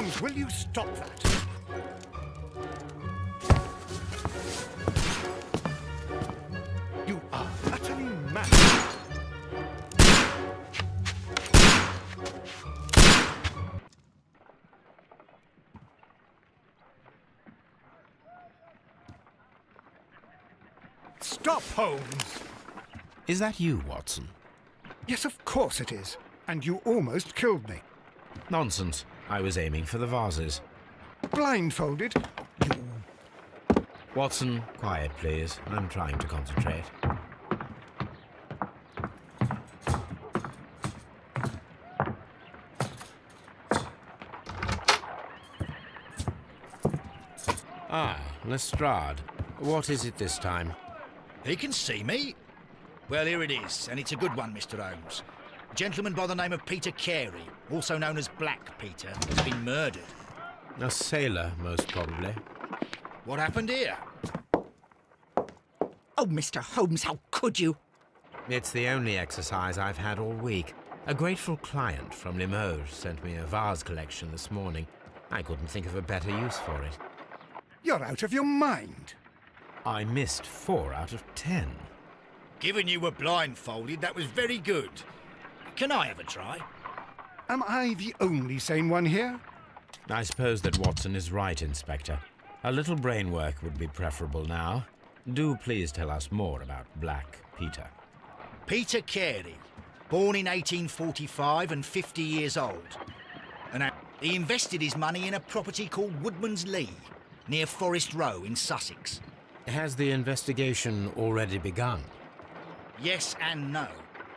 Holmes, will you stop that? You are utterly mad. Stop, Holmes! Is that you, Watson? Yes, of course it is. And you almost killed me. Nonsense. I was aiming for the vases. Blindfolded? You... Watson, quiet, please. I'm trying to concentrate. Ah, Lestrade. What is it this time? He can see me. Well, here it is, and it's a good one, Mr. Holmes. A gentleman by the name of Peter Carey, also known as Black Peter, has been murdered. A sailor, most probably. What happened here? Oh, Mr. Holmes, how could you? It's the only exercise I've had all week. A grateful client from Limoges sent me a vase collection this morning. I couldn't think of a better use for it. You're out of your mind. I missed 4 out of 10. Given you were blindfolded, that was very good. Can I have a try? Am I the only sane one here? I suppose that Watson is right, Inspector. A little brain work would be preferable now. Do please tell us more about Black Peter. Peter Carey, born in 1845 and 50 years old. And he invested his money in a property called Woodman's Lee, near Forest Row in Sussex. Has the investigation already begun? Yes and no.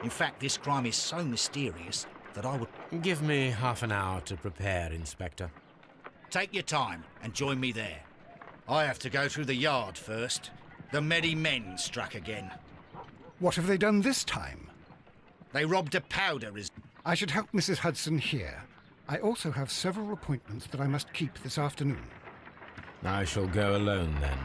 In fact, this crime is so mysterious that I would... Give me half an hour to prepare, Inspector. Take your time and join me there. I have to go through the yard first. The merry men struck again. What have they done this time? They robbed a powder res... I should help Mrs. Hudson here. I also have several appointments that I must keep this afternoon. I shall go alone, then.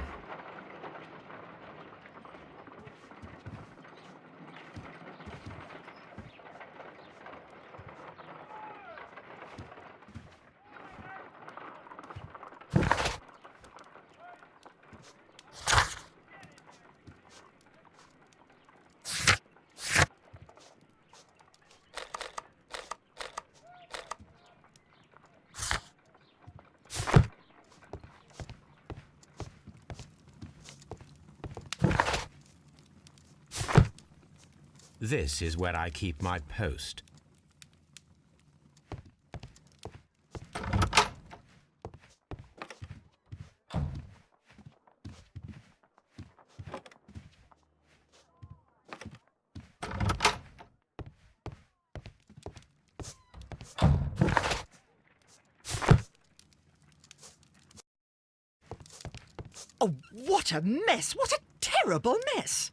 This is where I keep my post. Oh, what a mess! What a terrible mess!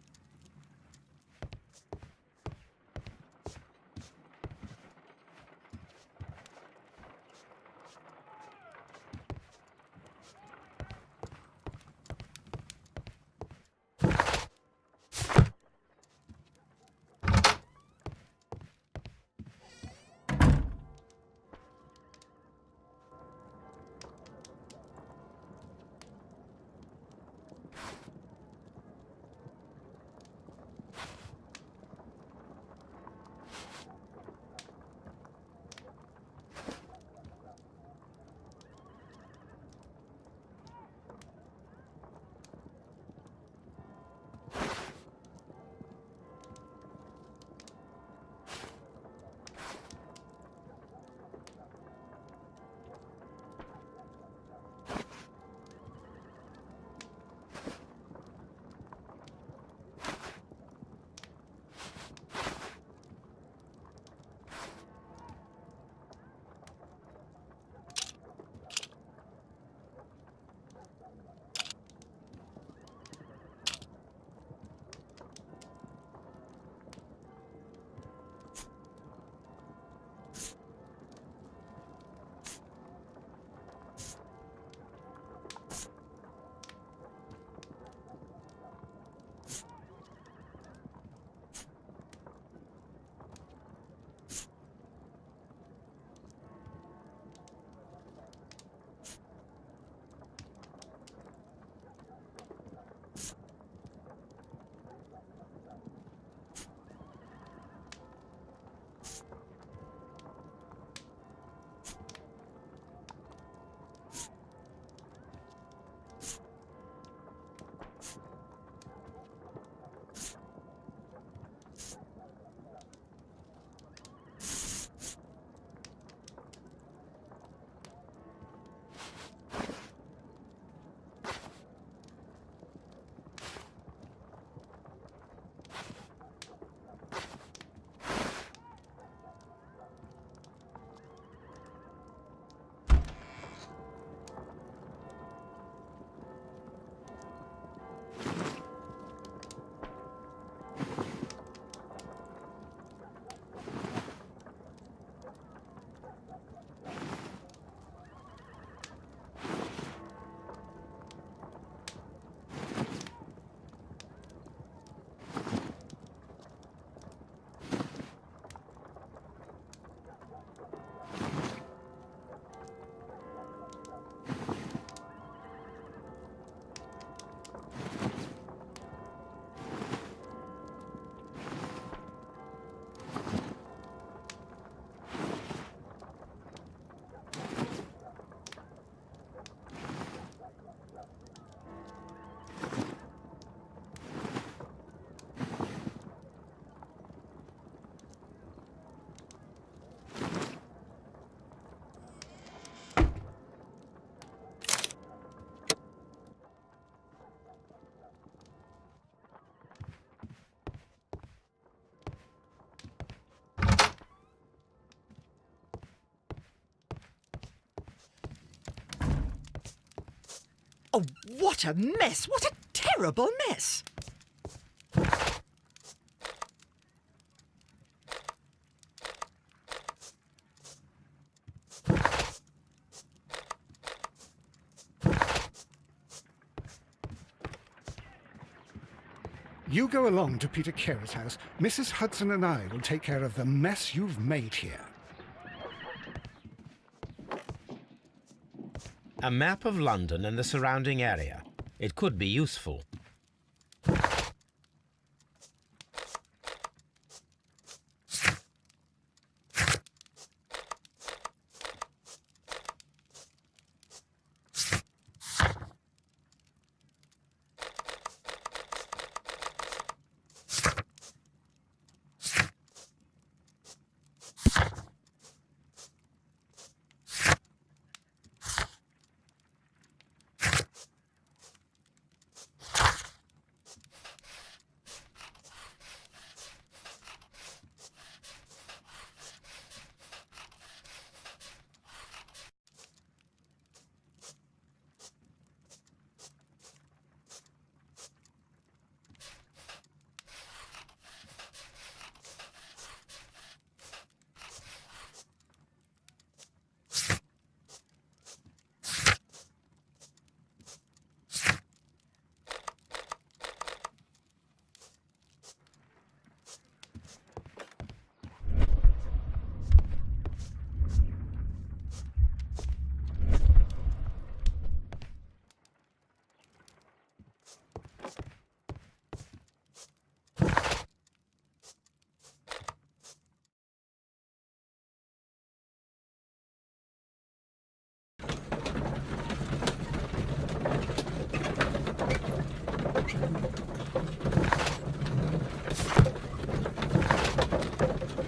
Oh, what a mess! What a terrible mess! You go along to Peter Carey's house. Mrs. Hudson and I will take care of the mess you've made here. A map of London and the surrounding area. It could be useful.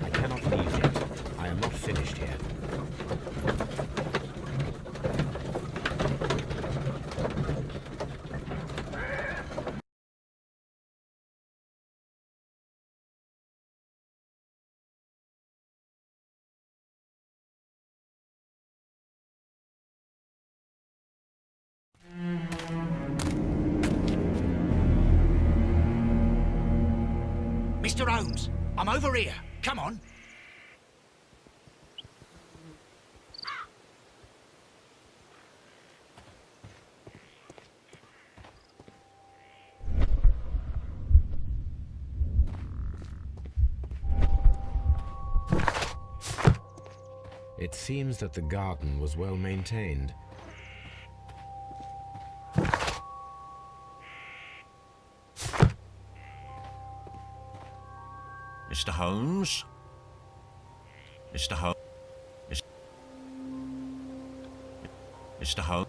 I cannot leave yet. I am not finished here. Mr. Holmes, I'm over here. Come on. It seems that the garden was well maintained. Mr. Holmes? Mr. Holmes? Mr. Holmes?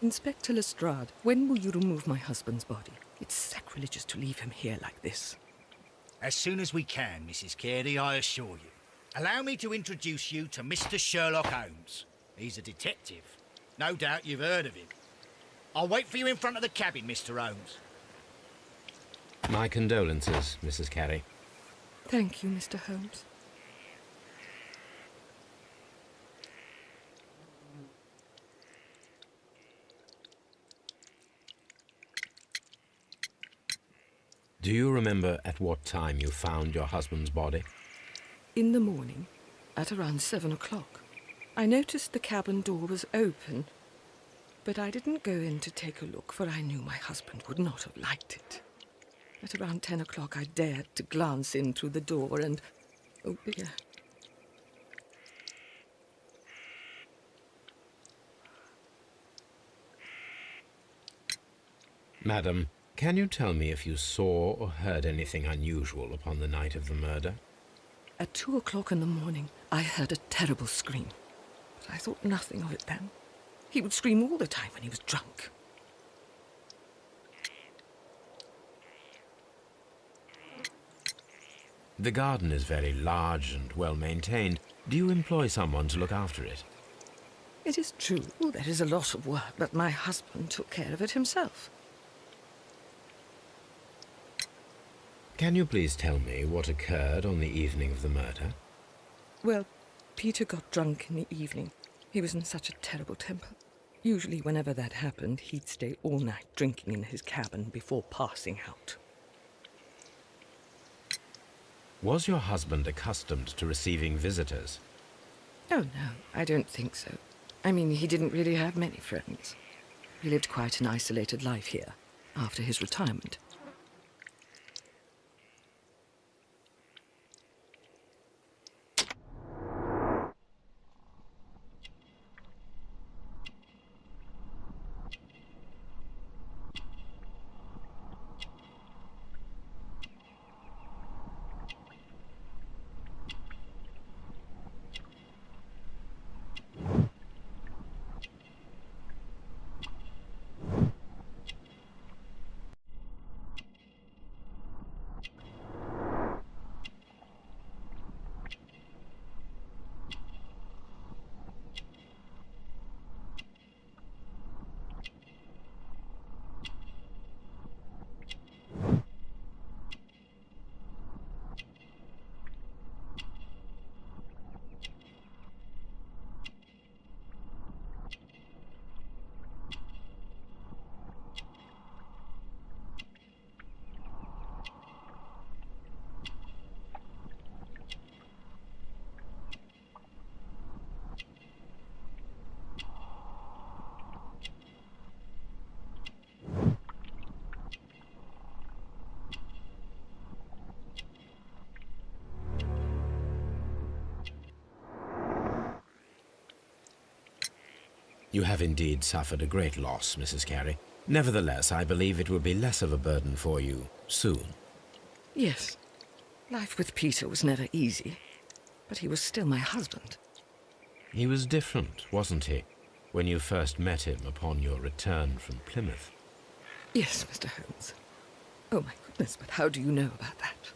Inspector Lestrade, when will you remove my husband's body? It's sacrilegious to leave him here like this. As soon as we can, Mrs. Carey, I assure you. Allow me to introduce you to Mr. Sherlock Holmes. He's a detective. No doubt you've heard of him. I'll wait for you in front of the cabin, Mr. Holmes. My condolences, Mrs. Carey. Thank you, Mr. Holmes. Do you remember at what time you found your husband's body? In the morning, at around 7 o'clock, I noticed the cabin door was open, but I didn't go in to take a look, for I knew my husband would not have liked it. At around 10 o'clock, I dared to glance in through the door and... oh dear. Madam, can you tell me if you saw or heard anything unusual upon the night of the murder? At 2 o'clock in the morning, I heard a terrible scream, but I thought nothing of it then. He would scream all the time when he was drunk. The garden is very large and well maintained. Do you employ someone to look after it? It is true, there is a lot of work, but my husband took care of it himself. Can you please tell me what occurred on the evening of the murder? Well, Peter got drunk in the evening. He was in such a terrible temper. Usually whenever that happened, he'd stay all night drinking in his cabin before passing out. Was your husband accustomed to receiving visitors? Oh, no, I don't think so. I mean, he didn't really have many friends. He lived quite an isolated life here, after his retirement. You have indeed suffered a great loss, Mrs. Carey. Nevertheless, I believe it will be less of a burden for you soon. Yes, life with Peter was never easy, but he was still my husband. He was different, wasn't he, when you first met him upon your return from Plymouth? Yes, Mr. Holmes. Oh, my goodness, but how do you know about that?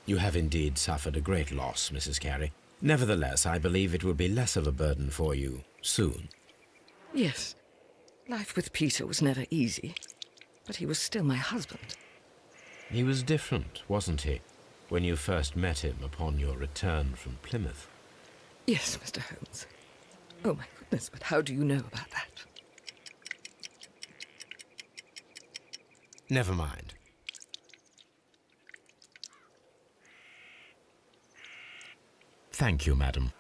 You have indeed suffered a great loss, Mrs. Carey. Nevertheless, I believe it will be less of a burden for you soon. Yes, life with Peter was never easy, but he was still my husband. He was different, wasn't he, when you first met him upon your return from Plymouth? Yes, Mr. Holmes. Oh, my goodness, but how do you know about that? Never mind. Thank you, madam.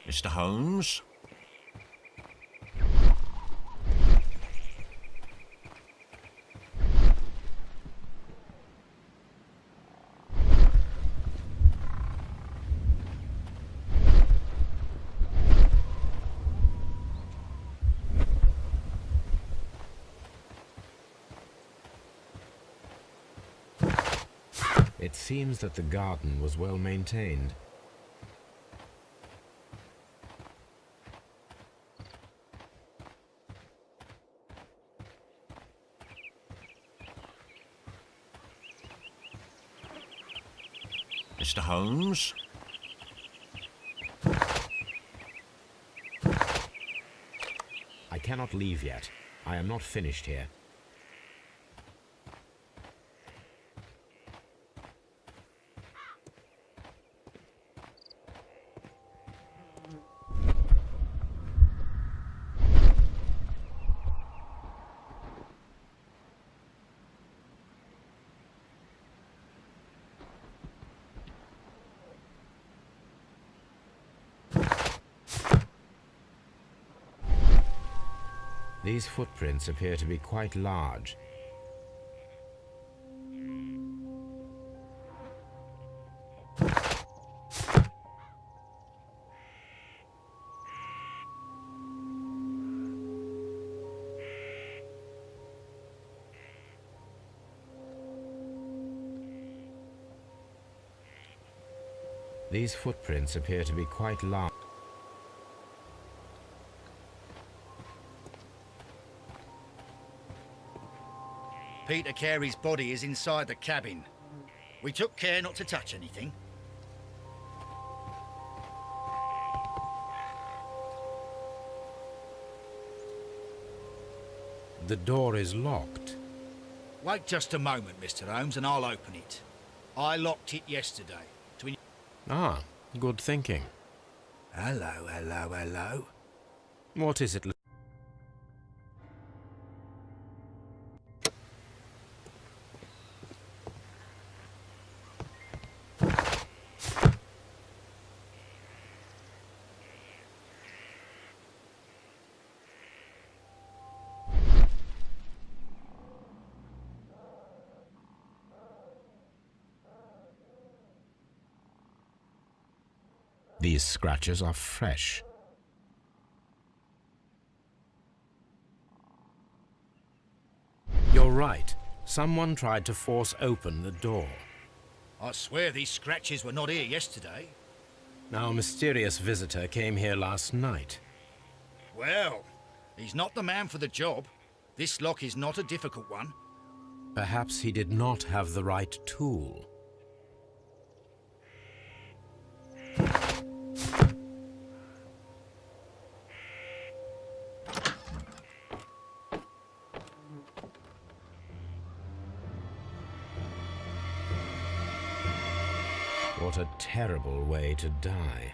Mr. Holmes? It seems that the garden was well maintained. Mr. Holmes? I cannot leave yet. I am not finished here. These footprints appear to be quite large. These footprints appear to be quite large. Peter Carey's body is inside the cabin. We took care not to touch anything. The door is locked. Wait just a moment, Mr. Holmes, and I'll open it. I locked it yesterday. Ah, good thinking. Hello, hello, hello. What is it? These scratches are fresh. You're right. Someone tried to force open the door. I swear these scratches were not here yesterday. Our mysterious visitor came here last night. Well, he's not the man for the job. This lock is not a difficult one. Perhaps he did not have the right tool. What a terrible way to die.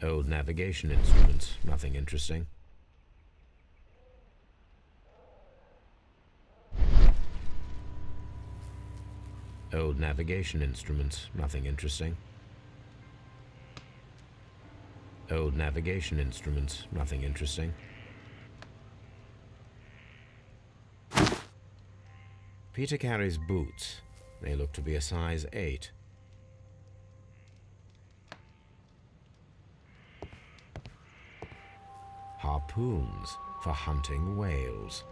Old navigation instruments, nothing interesting. Old navigation instruments, nothing interesting. Old navigation instruments, nothing interesting. Peter Carey's boots, they look to be a size 8. Harpoons for hunting whales.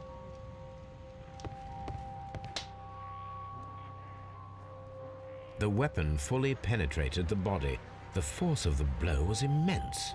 The weapon fully penetrated the body. The force of the blow was immense.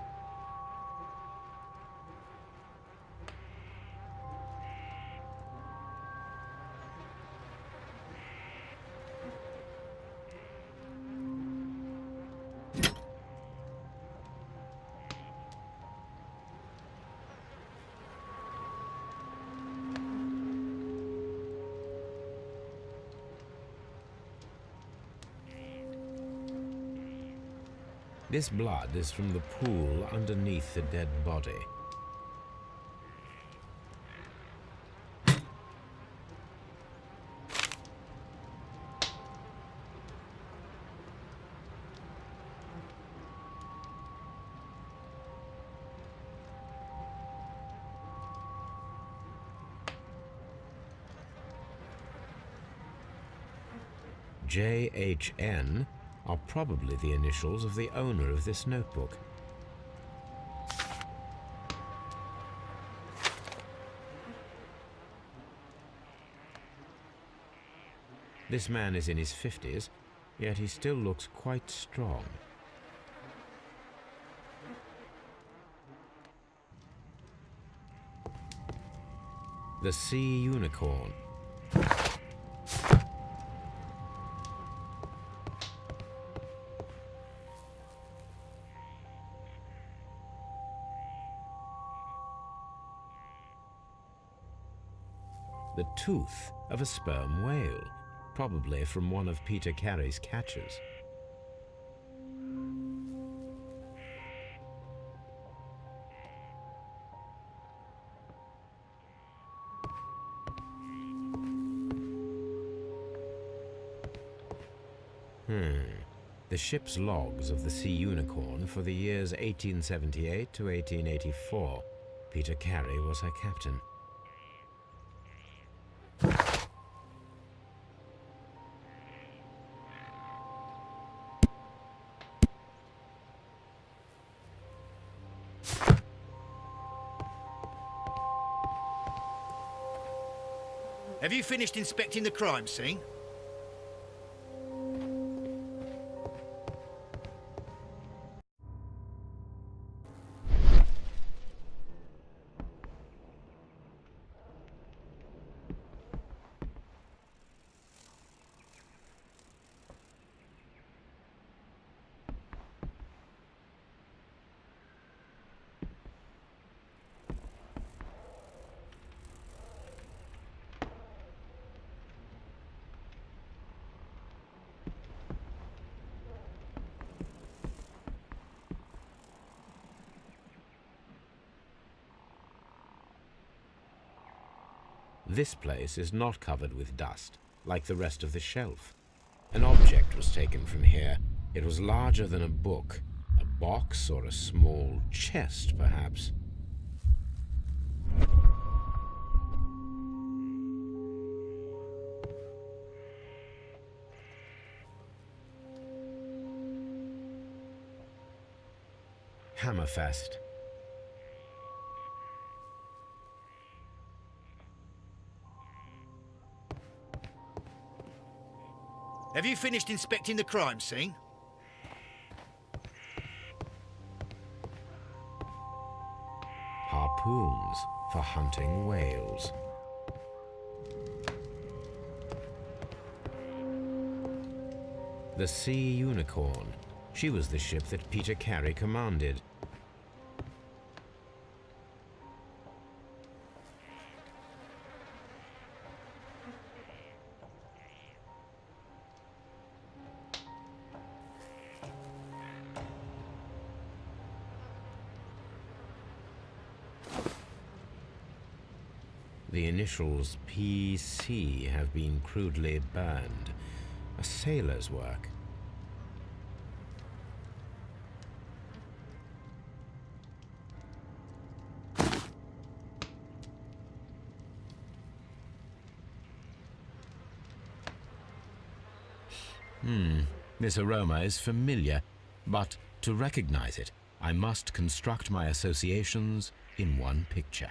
This blood is from the pool underneath the dead body. JHN are probably the initials of the owner of this notebook. This man is in his 50s, yet he still looks quite strong. The Sea Unicorn. the tooth of a sperm whale, probably from one of Peter Carey's catches. The ship's logs of the Sea Unicorn for the years 1878 to 1884. Peter Carey was her captain. Have you finished inspecting the crime scene? This place is not covered with dust, like the rest of the shelf. An object was taken from here. It was larger than a book, a box or a small chest, perhaps. Hammerfest. Have you finished inspecting the crime scene? Harpoons for hunting whales. The Sea Unicorn. She was the ship that Peter Carey commanded. The initials PC have been crudely burned. A sailor's work. This aroma is familiar, but to recognize it, I must construct my associations in one picture.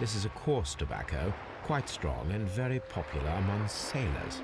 This is a coarse tobacco, quite strong and very popular among sailors.